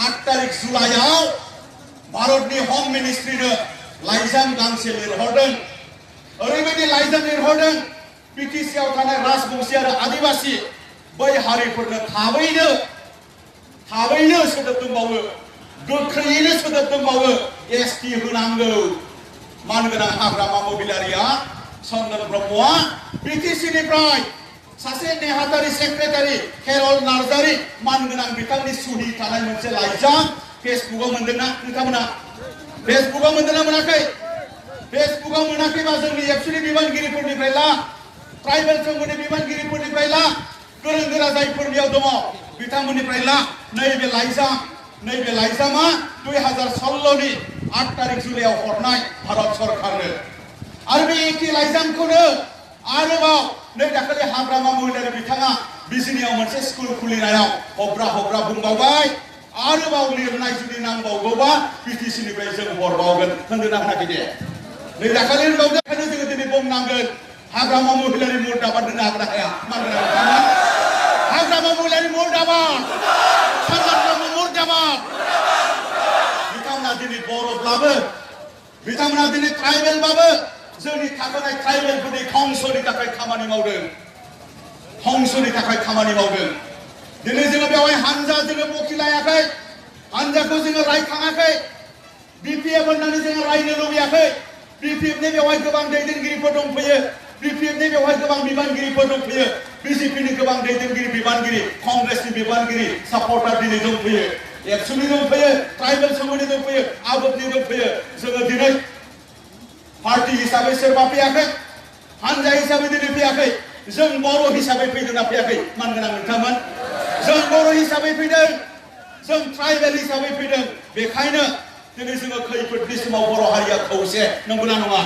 8 तारिख जुलाइआव भारतनि हम मिनिस्ट्रिनो लाइजाम गांसे लिरहरदों। ओरैबायदि लाइजाम लिरहरदों बिटिसि आव थानाय राजबंशी आरो आदिवासी बै हारिफोरनो थाबैनो सोदोब दंबावो, गोख्रैयैनो सोदोब दंबावो एसटि होनांगौ। मानगोनां हाग्रामा महिलारिया चन्दन ब्रह्मआ बिटिसिनिफ्राय सासे नेहाथारि सेक्रेटारि हेरल्ड नार्जारी मानगोनां बिथांनि सुहि थानाय मोनसे लाइजाम फेसबुकआव मोनदोंना नोंथांमोना? फेसबुकआव मोनदोंना मोनाखै? फेसबुकआव मोनाखैबा जोंनि एबसुनि बिबानगिरिफोरनिफ्राय ला, ट्राइबेल संघनि बिबानगिरिफोरनिफ्राय ला, गोरों गोरा जायफोरनियाव दङ बिथांमोननिफ्राय ला। नैबे लाइजामा 2016 नि 8 तारिख जुलाइआव हरनाय भारत सरकारनो। आरो बे एखे लाइजामखौनो आरोबाव नै दाखालि हाग्रामा महिलारि बिथाङा बिजिनियाव मोनसे स्कुल खुलिनायाव हब्रा बुंबावबाय, आरोबाव लिरनाय जुदि नांबावगौबा बिटिसिनिफ्राय जों हरबावगोन होनदोंना होनाखै दे? नै दाखालि होनबावदों, ओंखायनो जोङो दिनै बुंनांगोन हाग्रामा महिलारि मुर्दाबाद होननो हागोन ना हाया? हाग्रामा महिलारि मुर्दाबाद, चन्दन ब्रह्म मुर्दाबाद। बिथांमोना दिनै बर'ब्लाबो, बिथांमोना दिनै ट्राइबेलबाबो जोंनि थाखानाय ट्राइबेलफोरनि हंसनि थाखाय खामानि मावदों, हंसनि थाखाय खामानि मावदों। दिनै जोङो बेवहाय हानजा जोङो बखिलायाखै, हानजाखौ जोङो रायखाङाखै, बिपिएफ होननानै जोङो रायनो लुबैयाखै। बिपिएफनि बेवहाय गोबां दैदेनगिरिफोर दंफैयो, बिपिएफनि बेवहाय गोबां बिबानगिरिफोर दंफैयो, बिजेपिनि गोबां दैदेनगिरि बिबानगिरि, कंग्रेसनि बिबानगिरि सापर्टार दिनै दंफैयो, एबसुनि दंफैयो, ट्राइबेल संघनि दंफैयो, आबोफनि दंफैयो। जोङो दिनै पार्टी हिसाबै सोरबा फैयाखै, हानजा हिसाबै दिनै फैयाखै, जों बर' हिसाबै फैदोंना फैयाखै? मानगोनां नोंथांमोन, जों बर' हिसाबै फैदों, जों ट्राइबेल हिसाबै फैदों। बेखायनो दिनै जोङो खैफोदनि समाव बर' हारिया खौसे, नंगौना नङा?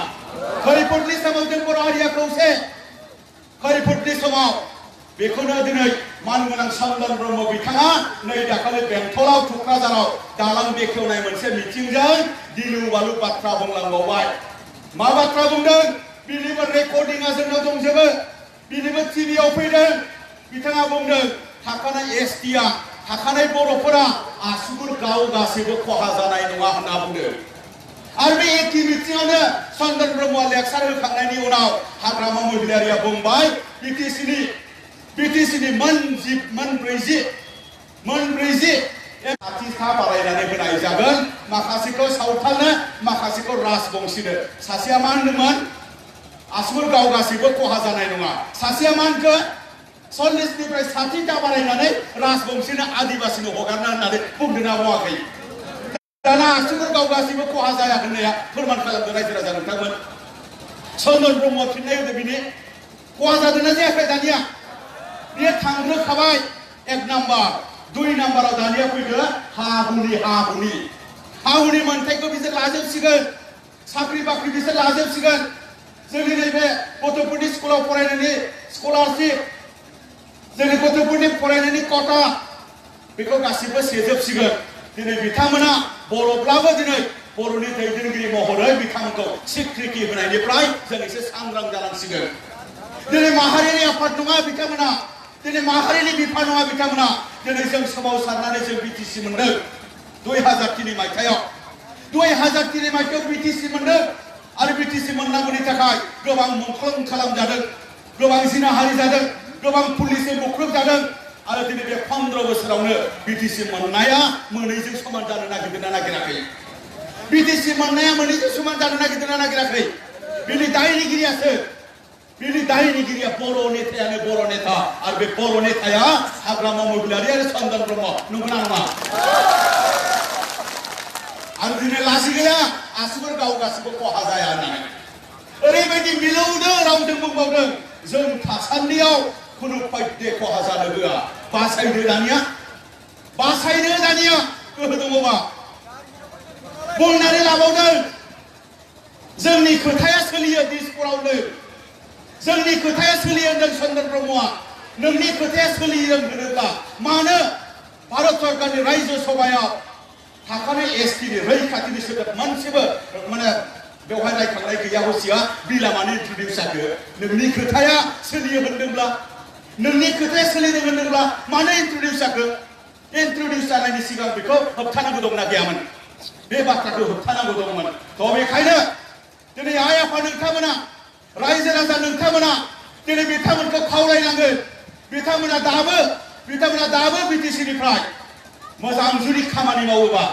खैफोदनि समाव जों बर' हारिया खौसे, खैफोदनि समाव। बेखौनो दिनै मानगोनां चन्दन ब्रह्म बिथाङा नै दाखालि बेंटलाव थुक्राझाराव दालां बेखेवनाय मोनसे मिटिंजों गिलु बालु बाथ्रा बुंलांबावबाय। मा बाथ्रा बुंदों? बिनिबो रेकर्डिंआ जोंनाव दंजोबो, बिनिबो टिभिआव फैदों। बिथाङा बुंदों थाखानाय एसटिआ, थाखानाय बर'फोरा आसुगुर गासिबो खहा जानाय नङा होनना बुंदों। आरो बे एखे मिटिंआवनो चन्दन ब्रह्मआ लेक्सार होखांनायनि उनाव हाग्रामा महिलारिया बुंबाय बिटिसिनि मोनब्रैजि आथिखा बारायनानै होनाय जागोन, माखासेखौ सावथालनो, माखासेखौ राजबंशीनो। सासेया मा होनदोंमोन? आसुगुर गासिबो खहा जानाय नङा। सासेया मा होनखो? 40निफ्राय 60टा बारायनानै राजबंशीनो आदिबासिनो हगारना होननानै बुंदोंना बुङाखै? दाना आसुगुर गासिबो खहा जाया होननाया फोरमान खालामदों रायजो राजा नोंथांमोन। चन्दन ब्रह्मआ फिननाय होदों बिनि खहा जादोंना जायाखै? दानिया बियो थांग्रोखाबाय 1 नाम्बार। 2 नाम्बाराव दानिया फैदो हा हुनि मोन्थाइखौ बिसोर लाजोबसिगोन, साख्रि बाख्रि बिसोर लाजोबसिगोन। जोंनि नैबे गथ'फोरनि स्कुलाव फरायनायनि स्कलारशिप, जोंनि गथ'फोरनि फरायनायनि कटा, बेखौ गासिबो सेजोबसिगोन। दिनै बिथांमोना बर'ब्लाबो दिनै बर'नि दैदेनगिरि महरै बिथांमोनखौ स्वीकृति होनायनिफ्राय जों एसे सांग्रां जानांसिगोन। दिनै माहारियारि आफाद नङा बिथांमोना, दिनै माहारिनि बिफा नङा बिथांमोना। दिनै जों सोमावसारनानै जों बिटिसि मोनदों 2003 मायथाइयाव। 2003 मायथाइयाव बिटिसि मोनदों आरो बिटिसि मोननांगौनि थाखाय गोबां मुंख्लं खालामजादों, गोबां जिनाहारि जादों, गोबां पुलिसजों बुख्रुब जादों। आरो दिनै बे 15 बोसोरावनो बिटिसि मोननाया मोनैजों समान जानो नागिरदोंना नागिराखै? बिटिसि मोननाया मोनैजों समान जानो नागिरदोंना नागिराखै? बिनि दायनिगिरिया बर' नेतायानो बर' नेता। आरो बे बर' नेताया हाग्रामा महिलारि आरो चन्दन ब्रह्म, नंगौना नङा? आरो दिनै लाजि गैया आसुगुर गासिबो खहा जाया होननानै। ओरैबायदि मिलौदो रावजों बुंबावदों, जों थासान्दियाव खुनु फायदे खहा जानो होआ। बासायदो दानिया गोहो दङबा। बुंनानै लाबावदों जोंनि खोथाया सोलियो दिसपुरावनो, जोंनि खोथाया सोलियो होनदों चन्दन ब्रह्मआ। नोंनि खोथाया सोलियो होनोब्ला मानो भारत सरकारनि रायजो सभायाव थाखानाय एसटिनि रैखाथिनि सोदोब मोनसेबो माने बेवहाय रायखांनाय गैया? हसिया बिला मानो इन्ट्रडिउस जाखो? नोंनि खोथाया सोलियो होनदोंब्ला, नोंनि खोथाया सोलिदों होनदोंब्ला मानो इन्ट्रडिउस जाखो? introduce जानायनि सिगां बेखौ होबथानांगौ दंना गैयामोन बे बाथ्राखौ होबथानांगौ दंमोन थ' बेखायनो दिनै आइ आफा नोंथांमोना रायजो राजा नोंथांमोना दिनै बिथांमोनखौ खावलायनांगोन बिथांमोना दाबो बिटिसिनिफ्राय मोजां जुदि खामानि मावोबा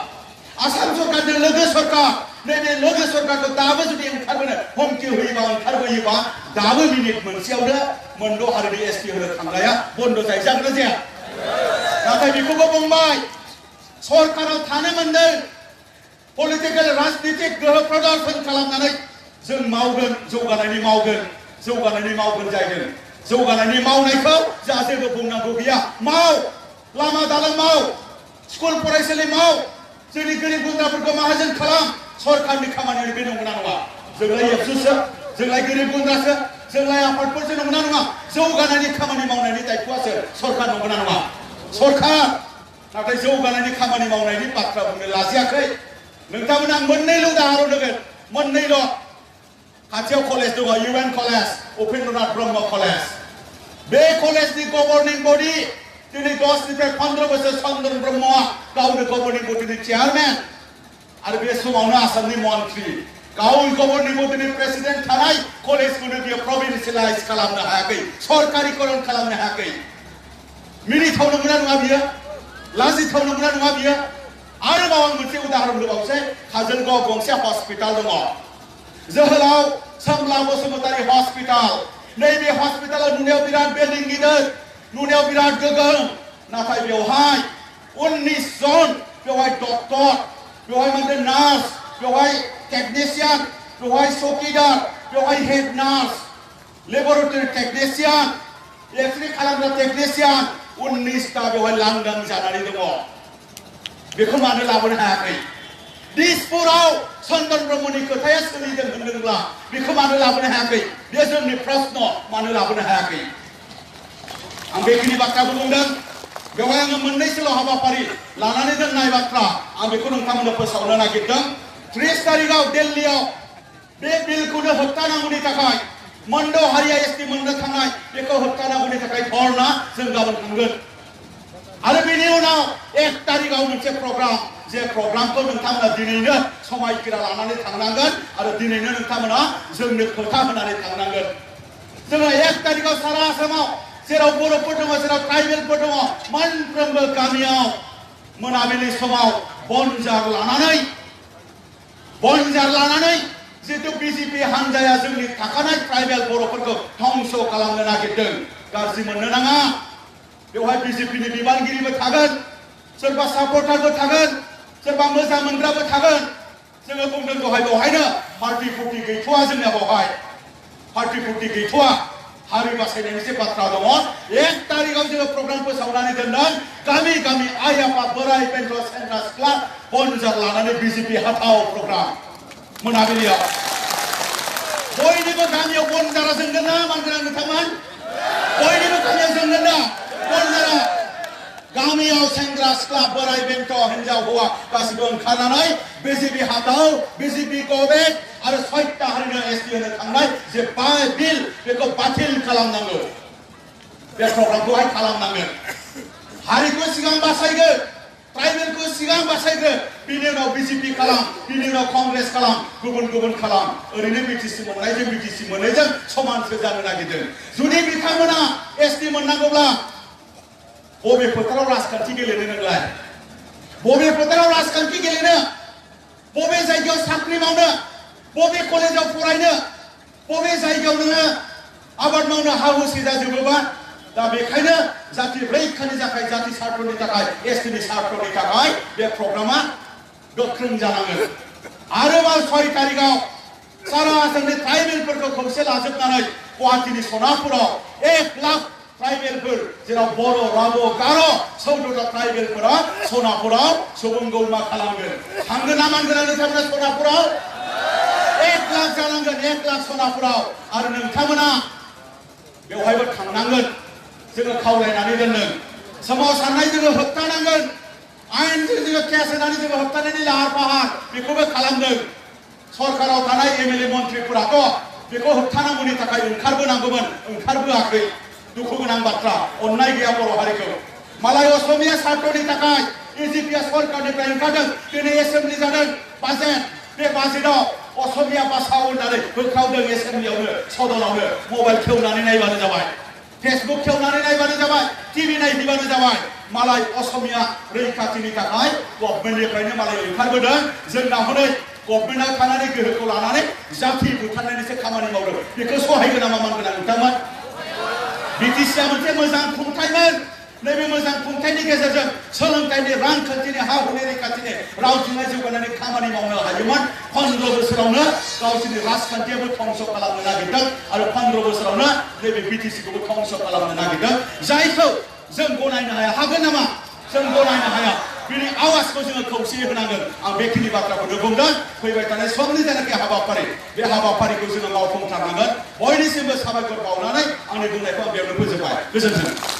आसाम सरकारजों लोगो सरकार नैबे लोगो सरकारखौ दाबो जुदि ओंखारबोनो हमखि होयोबा दाबो मिनिट मोनसेयावनो मोनद' हारिनि एसटि होनो थांनाया बन्द' जागोन ना जाया नाथाय बेखौबो बुंबाय सरकाराव थानो मोनदों पलिटिकेल राजनितिक गोहो प्रदर्शन खालामनानै जों मावगोन जौगानायनि मावगोन जागोन जौगानायनि मावनायखौ जा जेबो बुंनांगौ गैया माव लामा दालां माव स्कुल फरायसालि माव जोंनि गोरिब गुन्द्राफोरखौ माहाजोन खालाम सरकारनि खामानिया बे नंगौना नङा जोंलाय एबसुसो जोंलाय गोरिब गुन्द्रासो जोंलाय आफादफोरसो नंगौना नङा जौगानायनि खामानि मावनायनि दायित्वआसो सरकार नंगौना नङा सरकार नाथाय जौगानायनि खामानि मावनायनि बाथ्रा बुंनो लाजियाखै नोंथांमोना मोननैल' उदाहरन होगोन मोननैल' खाथियाव कलेज दङ इउएन कलेज उपेन्द्रनाथ ब्रह्म कलेज बे कलेजनि गभर्निं बडि दिनै 10निफ्राय 15 बोसोर चन्द्रन ब्रह्मआ गावनो गभर्निं बडिनि चेयारमेन आरो बे समावनो आसामनि मन्त्रि गाव गभर्निं बडिनि प्रेसिडेन्ट थानाय कलेजखौनो बियो प्रभिन्सियेलाइज खालामनो हायाखै सरकारिकरण खालामनो हायाखै मिनिथाव नंगौना नङा बियो लाजिथाव नंगौना नङा बियो आरोबाव आं मोनसे उदाहरन होबावसै काजलगाव गंसे हस्पिटाल दङ जोहोलाव सोमला बसुमतारी हस्पिटाल नैबे हस्पिटालाव नुनायाव बिराद बिल्डिं गिदिर नुनायाव बिराद गोगोम नाथाय बेवहाय 19 जन बेवहाय डक्टर बेवहाय मोनसे नार्स बेवहाय टेकनिशियान बेवहाय चौकीदार बेवहाय हेड नार्स लेबरेटरी टेकनिशियान एक्सरे खालामग्रा टेकनिशियान 19टा बेवहाय लांदां जानानै दङ बेखौ मानो लाबोनो हायाखै दिसपुराव चन्द्रन ब्रह्मनि खोथाया सोलिदों होनदोंब्ला बेखौ मानो लाबोनो हायाखै बे जोंनि प्रश्न मानो लाबोनो हायाखै आं बेखिनि बाथ्राखौ बुंदों बेवहाय आङो मोननैसोल' हाबाफारि लानानै दोननाय बाथ्रा आं बेखौ नोंथांमोननो फोसावनो नागिरदों 30 तारिखआव दिल्लीयाव बे बिलखौनो होबथानांगौनि थाखाय मोनद' हारिया एसटि मोननो थांनाय बेखौ होबथानांगौनि थाखाय धरना जों गाबोन थांगोन आरो बेनि उनाव 1 तारिखआव मोनसे प्रग्राम जे प्रग्रामखौ नोंथांमोना दिनैनो समायखिरा लानानै थांनांगोन आरो दिनैनो नोंथांमोना जोंनो खोथा होनानै थांनांगोन जोङो 1 तारिखआव सारा आसामाव जेराव बर'फोर दङ जेराव ट्राइबेलफोर दङ मोनफ्रोमबो गामियाव मोनाबिलि समाव बनजार लानानै जितु बिजेपि हानजाया जोंनि थाखानाय ट्राइबेल बर'फोरखौ धंस खालामनो नागिरदों गाज्रि मोननो नाङा बेवहाय बिजेपिनि बिबानगिरिबो थागोन सोरबा सापर्टारबो थागोन सोरबा मोजां मोनग्राबो थागोन जोङो बुंदों बेवहायनो पार्टी फुर्टी गैथ'वा जोंना बेवहाय पार्टी फुर्टी गैथ'वा हारि बासायनायनि जे बाथ्रा दङ 1 तारिखआव जोङो प्रग्राम फोसावनानै दोनदों गामि गामि आइ आफा बोराय बेन्थ सेंग्रा सिख्ला बनजार लानानै बिजेपि हाथाव प्रग्राम मोनाबिलियाव बयनिबो गामियाव बनजारा जोंगोन ना मानगोन नोंथांमोन बयनिबो गामियाव जोंगोन ना बनजारा गामियाव सेंग्रा सिख्ला बोराय बेन्थ हिनजाव हौवा गासिबो ओंखारनानै बिजेपि हाथाव बिजेपि गभर्नमेन्ट आरो 6टा हारिनो एसटि होनो थांनाय जे बिल बेखौ बातिल खालामनांगौ बे प्रग्रामखौहाय खालामनांगोन हारिखौ सिगां बासायगोन ट्राइबेलखौ सिगां बासायगोन बिनि उनाव बिजेपि खालाम बिनि उनाव कंग्रेस खालाम गुबुन खालाम ओरैनो बिटिसि मोननायजों बिटिसि मोननायजों समानसो जानो नागिरदों जुदि बिथांमोना एसटि मोननांगौब्ला बबे फोथाराव राजखान्थि गेलेनो नोंलाय बबे फोथाराव राजखान्थि गेलेनो बबे जायगायाव साख्रि मावनो बबे कलेजाव फरायनो बबे जायगायाव नोङो आबाद मावनो हा हुसि जाजोबोबा दा बेखायनो जाति रैखानि थाखाय जाति सार्थनि थाखाय एसटिनि सार्थनि थाखाय बे प्रग्रामा गोख्रों जानांगोन आरोबाव 6 तारिखआव सारा आसामनि ट्राइबेलफोरखौ खौसे लाजोबनानै गुवाहाटीनि सनापुराव 1 लाख ट्राइबेलफोर जेराव बर' राव गार' 14टा ट्राइबेलफोरा सनापुराव सुबुं गौमा खालामगोन थांगोन ना मानगोन नोंथांमोना सनापुराव 1 लाख जानांगोन 1 लाख सनापुराव आरो नोंथांमोना बेवहायबो थांनांगोन जोङो खावलायनानै दोनदों सोमावसारनाय जोङो होबथानांगोन आयेनजों जोङो केस होनानै जोङो होबथानायनि लाहार फाहार बेखौबो खालामदों सरकाराव थानाय एमएलए मन्थ्रिफोराथ' बेखौ होबथानांगौनि थाखाय ओंखारबोनांगौमोन ओंखारबोआखै दुखु गोनां बाथ्रा अननाय गैया बर' हारिखौ मालाय असमिया सात्रनि थाखाय इजिपिया सरकारनिफ्राय ओंखारदों दिनै एसेम्बलि जादों बाजेट बे बाजेटआव असमिया भाषा होननानै होख्रावदों एसेम्बलियावनो सदनावनो मबाइल खेवनानै नायबानो जाबाय फेसबुक खेवनानै नायबानो जाबाय टिभि नायबानो जाबाय मालाय असमिया रैखाथिनि थाखाय गभर्नमेन्टनिफ्रायनो मालाय ओंखारबोदों जोंना हनै गभर्नमेन्टआ थानानै गोहोखौ लानानै जाथि बुथारनायनिसो खामानि मावदों बेखौ सहायगोन नामा मानगोन नोंथांमोन बिटिसिआ मोनसे मोजां खुंथायमोन नैबे मोजां खुंथायनि गेजेरजों सोलोंथाइनि रांखान्थिनि हा हुनि रैखाथिनि राव थुनलाइ जौगानायनि खामानि मावनो हायोमोन 15 बोसोरावनो गावसोरनि राजखान्थियाबो धंस खालामनो नागिरदों आरो 15 बोसोरावनो नैबे बिटिसिखौबो धंस खालामनो नागिरदों जायखौ जों गनायनो हाया हागोन नामा जों गनायनो हाया बिनि आवाजखौ जोङो खौसेयै होनांगोन आं बेखिनि बाथ्राखौनो बुंदों फैबाय थानाय समनि जेनाखि हाबाफारि बे हाबाफारिखौ जोङो मावफुंथारनांगोन बयनिसिमबो साबायखर बावनानै आंनि बुंनायखौ आं बेयावनो फोजोबबाय गोजोन्थों